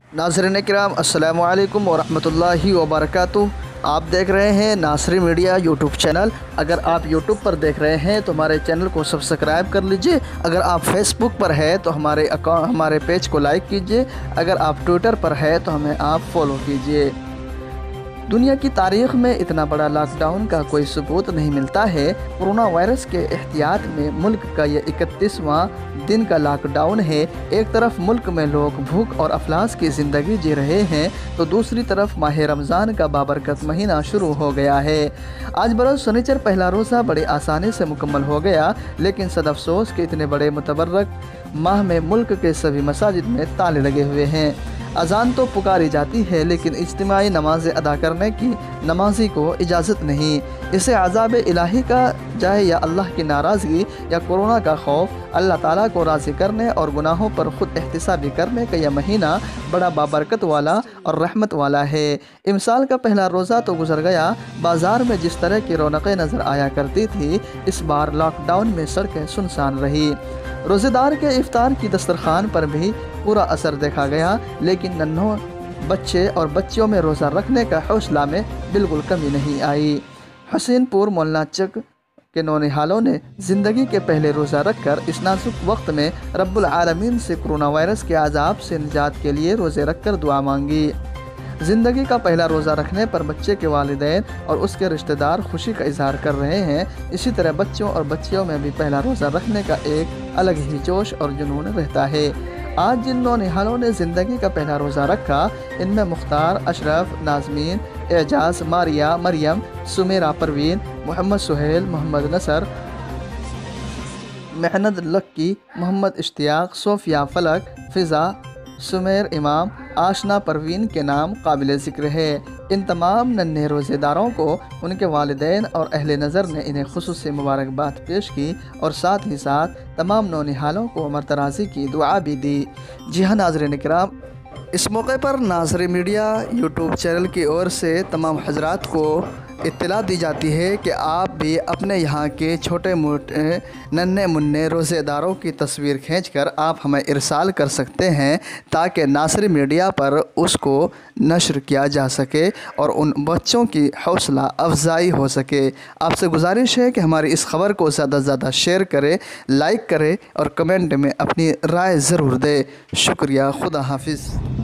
नाज़रीन इकराम अस्सलामु अलैकुम वरहमतुल्लाहि वबरकातुहू। आप देख रहे हैं नासरी मीडिया यूट्यूब चैनल। अगर आप यूट्यूब पर देख रहे हैं तो हमारे चैनल को सब्सक्राइब कर लीजिए। अगर आप फेसबुक पर है तो हमारे पेज को लाइक कीजिए। अगर आप ट्विटर पर है तो हमें आप फॉलो कीजिए। दुनिया की तारीख़ में इतना बड़ा लॉकडाउन का कोई सबूत नहीं मिलता है। कोरोना वायरस के एहतियात में मुल्क का ये 31वां दिन का लॉकडाउन है। एक तरफ मुल्क में लोग भूख और अफलास की ज़िंदगी जी रहे हैं तो दूसरी तरफ माह रमज़ान का बाबरकत महीना शुरू हो गया है। आज बरोज़ शनिचर पहला रोज़ा बड़े आसानी से मुकम्मल हो गया, लेकिन सद अफसोस के इतने बड़े मुतबर्रक माह में मुल्क के सभी मसाजिद में ताले लगे हुए हैं। अज़ान तो पुकारी जाती है लेकिन इज्तिमाई नमाज़ें अदा करने की नमाजी को इजाज़त नहीं। इसे अज़ाब इलाही का जाए या अल्लाह की नाराज़गी या कोरोना का खौफ, अल्लाह ताला को राज़ी करने और गुनाहों पर ख़ुद एहतिसाबी करने का यह महीना बड़ा बाबरकत वाला और रहमत वाला है। इमसाल का पहला रोज़ा तो गुजर गया। बाज़ार में जिस तरह की रौनकें नज़र आया करती थी, इस बार लॉकडाउन में सड़कें सुनसान रही। रोज़ेदार के इफ्तार की दस्तरखान पर भी पूरा असर देखा गया, लेकिन नन्हों बच्चे और बच्चियों में रोज़ा रखने का हौसला में बिल्कुल कमी नहीं आई। हसीनपुर मोहल्ला चक के नौनिहालों ने ज़िंदगी के पहले रोज़ा रखकर इस नाजुक वक्त में रब्बुल आलमीन से कोरोना वायरस के अज़ाब से निजात के लिए रोज़े रखकर दुआ मांगी। ज़िंदगी का पहला रोज़ा रखने पर बच्चे के वालिदैन और उसके रिश्तेदार खुशी का इजहार कर रहे हैं। इसी तरह बच्चों और बच्चियों में भी पहला रोज़ा रखने का एक अलग ही जोश और जुनून रहता है। आज जिन नौनिहालों ने ज़िंदगी का पहला रोज़ा रखा, इनमें मुख्तार, अशरफ, नाज़मीन, एजाज़, मारिया, मरियम, सुमेरा परवीन, मोहम्मद सुहेल, मोहम्मद नसर, मेहनत लक्की, मोहम्मद इश्तियाक, सोफिया फलक, फ़िज़ा, सुमेर इमाम, आशना परवीन के नाम काबिल ज़िक्र है। इन तमाम नन्हे रोज़ेदारों को उनके वालिदैन और अहले नज़र ने इन्हें खुसूसी मुबारकबाद पेश की और साथ ही साथ तमाम नौनिहालों को मरतराज़ी की दुआ भी दी। जी हाँ नाज़रीन इकराम, इस मौके पर नाज़री मीडिया यूट्यूब चैनल की ओर से तमाम हज़रात को इत्तला दी जाती है कि आप भी अपने यहाँ के छोटे मोटे नन्हे मुन्ने रोज़ेदारों की तस्वीर खींचकर आप हमें इरसाल कर सकते हैं, ताकि नासरी मीडिया पर उसको नश्र किया जा सके और उन बच्चों की हौसला अफजाई हो सके। आपसे गुजारिश है कि हमारी इस ख़बर को ज़्यादा से ज़्यादा शेयर करें, लाइक करें और कमेंट में अपनी राय ज़रूर दें। शुक्रिया। खुदा हाफिज़।